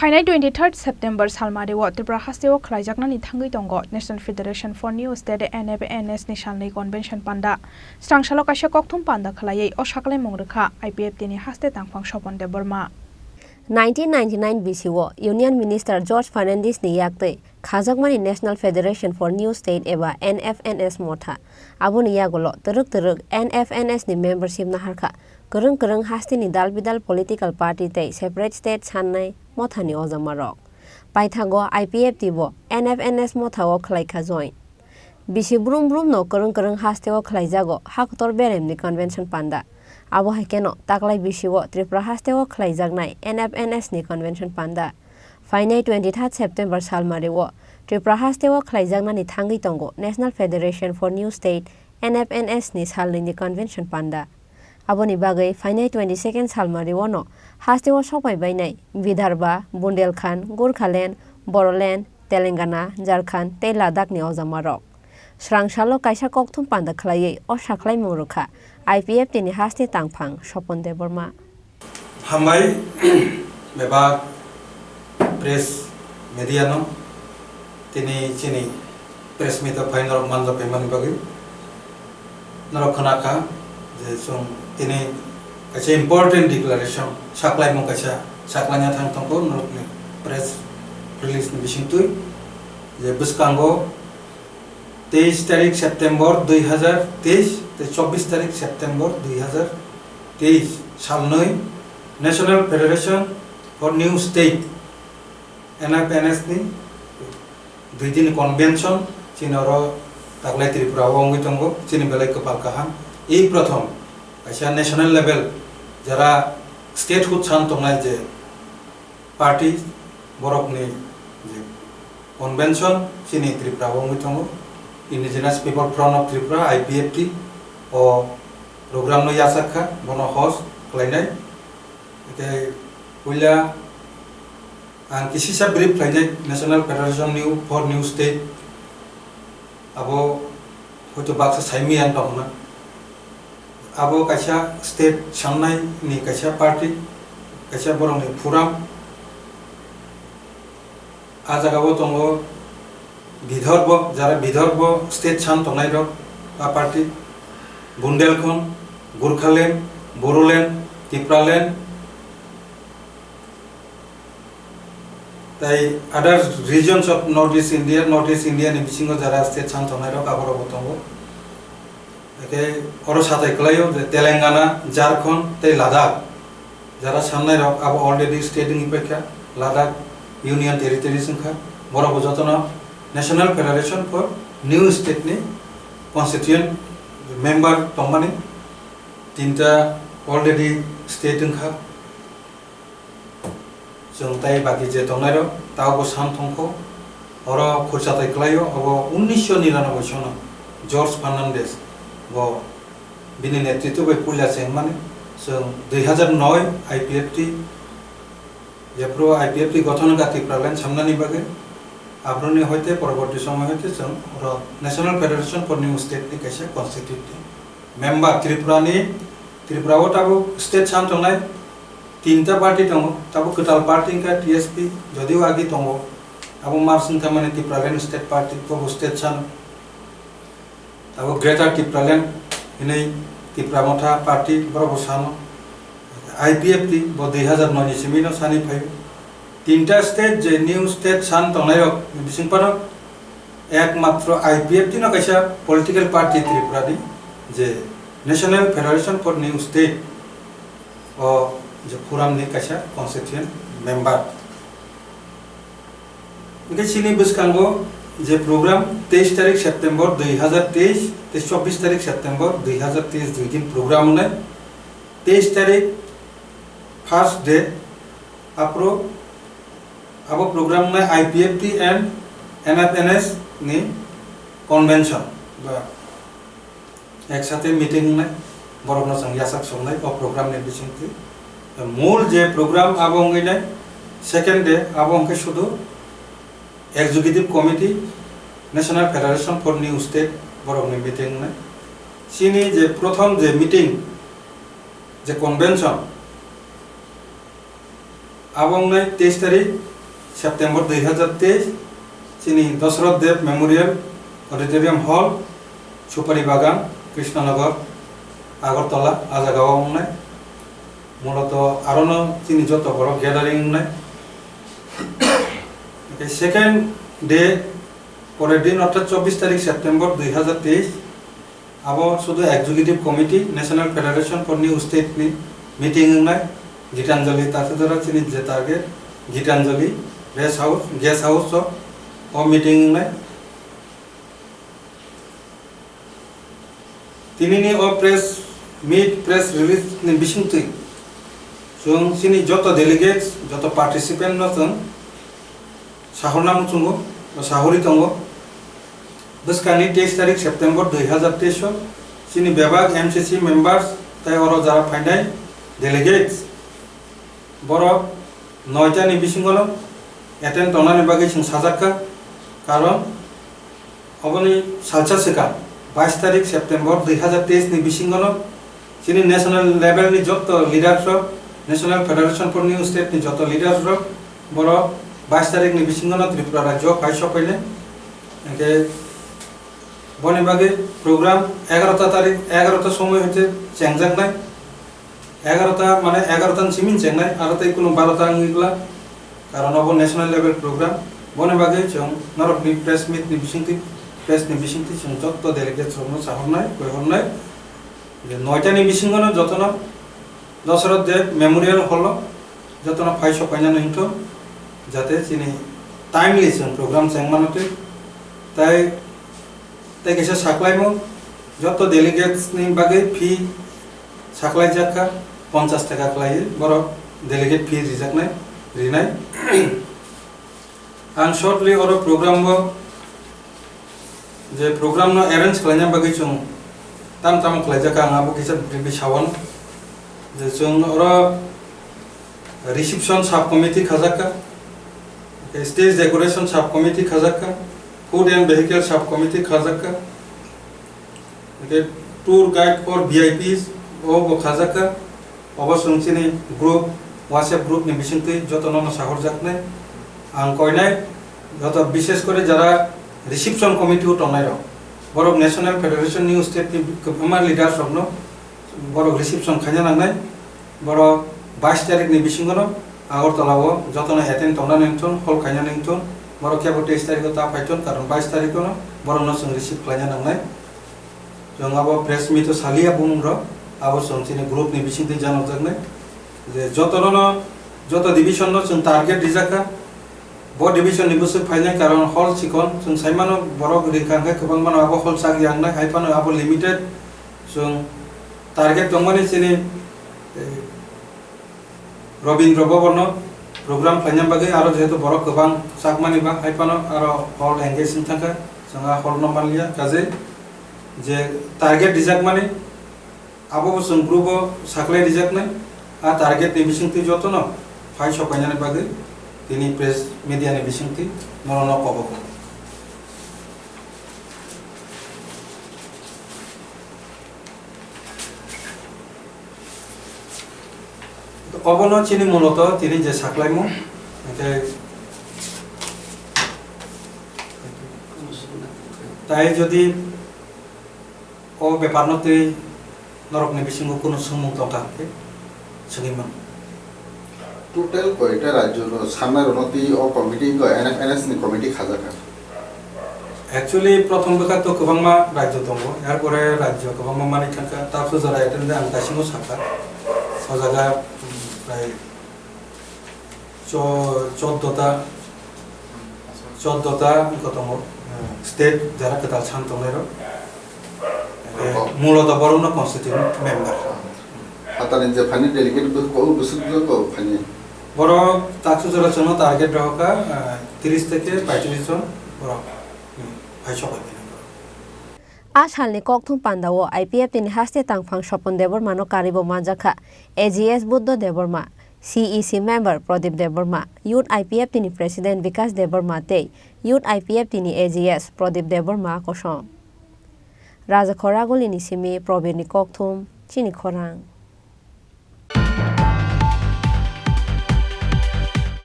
Final 23rd September Salmario Tripura Hasteo Khlaijaknani Thangwi tongo National Federation for New State NFNS ni Salnwi Convention Panda Strangshalo kasia kokthum Panda khlaiye o saklai mongrekha IPF tini haste tangphang sopon de Burma 1999 BCO Union Minister George Fernandez ni yakte Khlaijaknani National Federation for New State eba NFNS motha abuni yagolo teruk NFNS ni membership na harkha kereng hasti ni dal-bidal political party te separate state chanai mothani ojamarok paithago IPF tibo NFNS mothao khlaikha join bisi brum no kereng hasteo khlaijago haktor berem ni convention panda abo hakeno taklai bisiwo Tripura hasteo khlaijaknai NFNS ni convention panda Final 23 September Salmario Tripura hasteo khlaijaknani Thangwi tongo National Federation for New State NFNS ni salni ni convention panda aboni bagai Final 22nd Salmario no Hasteo sopai bainai Vidarbha, Bundelkhand, Gorkhaland, Bodoland, Telangana, Jharkhand, te Ladakh ni ojamarok Srangshalo kaisa kokthum panda khlaiye o saklai mongrekha IPF tini haste tangphang sopon de Burma Hambai bebag press media no tini Chini press meet final manjo pemani bagi narokhanaka je sung tini kaisa important declaration saklai mong kaisa saklanya thang tongko narokni press release ni bisingtui je buskango 23 तारीख सितंबर 2023 ते 24 तारीख सितंबर 2023 सालनई national federation for new state NFNS नि दुई दिन convention चिनरो तागलाई Tripura वंगि तंगो चिनि बेले कपाल काहा ए प्रथम ऐसा नेशनल लेवल जरा स्टेट हुड सान तंगनाय जे पार्टी बरकनि जे कन्वेंशन चिनि त्रिपुरा वंगि तंगो Indigenous People Front of Tripura IPFT o program no yasakha bono host khlainai ite puila ang kisi sa brief khlainai National Federation for New State abo hoto baksa saimi an tongna abo kaisa state samnai ni kaisa party kaisa borong ni forum ajagabo tongo Vidarbha jara Vidarbha state chan tongnai rok a party Bundelkhand, Gorkhaland, Bodoland, Tripuraland tai other regions of Northeast India ni bisingo jara state chan tongnai rok aboro botongo eke oro satai klayo Telangana, Jharkhand tai Ladakh jara samnai rok abo already state ni pekha Ladakh union territory singkha boro bojotona National Federation for New State ni constituent member tongmani tinta already state ngkha jong tai baki je tongnai ro tago sam thongko oro khursa tai klayo abo 1999 sono George Fernandez bo bini netritw bai pulya chengmani jong 2009 IPFT jepro IPFT গঠন গাতি প্রাবলেম সামনানি বাগে আব্রনি হইতে পরবর্তী সময় হইতে national federation for new state নি কাইসা constitutive member ত্রিপুরাও তাবো state সান তংনাই তিনটা party দङ তাবো কটাল party কা TSP যদিও আগে দङ আবো মারসিং থামানে ত্রিপুরাল্যান্ড স্টেট পার্টি কো স্টেট সান তাবো গ্রেটার ত্রিপুরাল্যান্ড ইনি ত্রিপুরা মথা পার্টি বড় সানো আইপিএফটি ব 2009 नि सिमिनो सानि फाइ तीनटा स्टेट जे न्यू स्टेट सान तंगनाय बिसिंगपानो एकमात्र आईपीएफटी न कैसा पॉलिटिकल पार्टी त्रिपुरा नि जे national federation for new state ओ जे फोरम नि कैसा कॉन्स्टिट्यूएंट मेंबर इनके चिनी बिस्कांगो जे प्रोग्राम 23 तारीख सितंबर 2023 ते 24 तारीख सितंबर 2023 दुई दिन प्रोग्राम ने 23 तारीख फर्स्ट डे अपरो abo program na IPFT and NFNS ni convention ba ek sathe meeting na borobna sang yasak songnai o program ni bisingti mul je program abo ngai na second day abo onke shudu executive committee National Federation for New State borobni meeting na chini je prothom je meeting je convention abongnai 23 tarik September 2023 chini Dashrath Dev Memorial Auditorium Hall Supari Bagan Krishnanagar Agartala Ajagawa ongnai mulato arono chini joto boro gathering ongnai second day পরের দিন অর্থাৎ 24 তারিখ September 2023 আবো শুধু executive committee national federation for new state নি meeting নাই গীতাঞ্জলি তাতে ধরা চিনি যে টার্গেট গীতাঞ্জলি গেস্ট হাউস ও মিটিং নাই তিনি নি ও প্রেস রিলিজ নি বিশিংতি जों চিনি যত ডেলিগেটস যত পার্টিসিপেন্ট নতুন সাহরনাম চুঙ্গো সাহরি তঙ্গ বসকানি 23 তারিখ সেপ্টেম্বর 2023 চিনি বিভাগ এমসিসি মেম্বার্স তাই ওরা যারা ফাইনাই ডেলিগেটস বড় 9টা নি বিশিংগল অ্যাটেন্ড টনানি বাগে সিং সাজাকা কারণ অবনি সালসা সেকা 22 তারিখ সেপ্টেম্বর 2023 নি বিশিংগল চিনি ন্যাশনাল লেভেল নি যত leaders national federation for new state নি যত লিডারস বড় 22 তারিখ নি বিশিংগল ত্রিপুরা রাজ্য ফাইসো পাইলে একে বনি বাগে প্রোগ্রাম 11টা তারিখ 11টা সময় হচ্ছে চেংজাং নাই 11টা মানে 11টা সিমিন চেংনাই আর তাই কোনো 12টা আঙ্গিগুলা কারণ অব ন্যাশনাল লেভেল প্রোগ্রাম বনি বাগে চং নরক নি প্রেস মিট নি বিশিংতি চং যত ডেলিগেট সব সাহরনাই কইহরনাই যে 9টা নি বিশিংগল যতন দশরথ দেব মেমোরিয়াল হল যতন ফাইসো পাইনা নইতো যাতে চিনি টাইমলি চং প্রোগ্রাম চেংমানতে তাই কিছু সাকলাইমো যত ডেলিগেটস নি বাগে ফি সাকলাই জাকা 50 টাকা ক্লাই বড় ডেলিগেট ফি রিজাকনাই রিনাই আন শর্টলি ওর প্রোগ্রাম যে প্রোগ্রাম ন অ্যারেঞ্জ খালাইনা বাগে চং তাম খালাইজাকা আবো কিছু বিসাवन যে চং ওর রিসেপশন সাব কমিটি খাজাকা স্টেজ ডেকোরেশন সাব কমিটি খাজাকা food and vehicle sub committee खाजाका टूर गाइड फॉर वीआईपीज ओ खाजाका अवसंचिनी ग्रुप व्हाट्सएप ग्रुप नि बिसिंति जतन साहर जाकने आं कयनाय जत विशेष करे जरा रिसेप्शन कमिटी टनाय र बरक नेशनल फेडरेशन न्यू स्टेट नि गोबां लिडार सबनो बरक रिसेप्शन खाजा नांनाय बरक 22 तारिख नि बिसिंगनो आगरतलाव जतन एटेन्ड टना निंथन हल खाजा निंथन बरक केबो 23 तारिख ता फाइटन कारण 22 तारिख न बरक न जों रिसीव खालायना नांनाय जों आबो प्रेस मिट सालिया बुंर आबो संचिनि ग्रुप नि बिसिंति जानक जागनाय जे जत डिविजन न जों टारगेट दिजाका बो डिविजन नि बुसु फाइनाय कारण हल सिकन जों साइमानो बरक रिखांखा गोबां मानो आबो हल सागि आंनाय हाइफानो आबो लिमिटेड जों टारगेट दंमानि चिनि रविन्द्र भवन प्रोग्राम फाइनाम बागे आरो जेहेतु बरक गोबां साकमानि बा हाइफानो आरो हल एंगेजिंग थाका जोंहा हल नम्बर लिया काजे जे टारगेट दिजाक माने आबो जों ग्रुप साकलाय दिजाकनाय आ टारगेट नि बिसिंति जतन फाइ सपायनानि बागे तिनि प्रेस मीडिया नि बिसिंति नरन कबको অবন চিনি মূলত তিনি যে সাকলাইমু তাই যদি ও ব্যাপারনতে নরকনি বিসিংহ কোনো সমুখ থাকে সঙ্গীমান টোটাল কয়টা রাজ্য সামনের উন্নতি ও কমিটি NFNS नि কমিটি খাজাকা एक्चुअली प्रथम बेखा तो गोबांमा राज्य दङ एरपरे राज्य गोबांमा मानि थांका ताफो जरा एटेन्ड आं दासिमबो साका सजागा प्राय 14টা कतम स्टेट जरा कताल सान दङैर मूलत बरौना कन्स्टिट्यूएंट मेंबर आतानि जे फानि डेलिगेट को बुसुक को फानि बर ताकसु जरा चनो टारगेट रहका 30 থেকে 35 জন बर आज हालनि कक्थुम पान्दाओ IPF तिनि हास्ते तांफां सपन देबरमानो कारिबो माजाखा AGS Buddha Debbarma CEC member Pradeep Debbarma youth IPF तिनि प्रेसिडेंट विकास देबरमा ते यूथ IPF तिनि AGS प्रदीप देबरमा कोसम राजा खोरागुलिनि सिमी प्रबीरनि कक्थुम चिनि खोरां।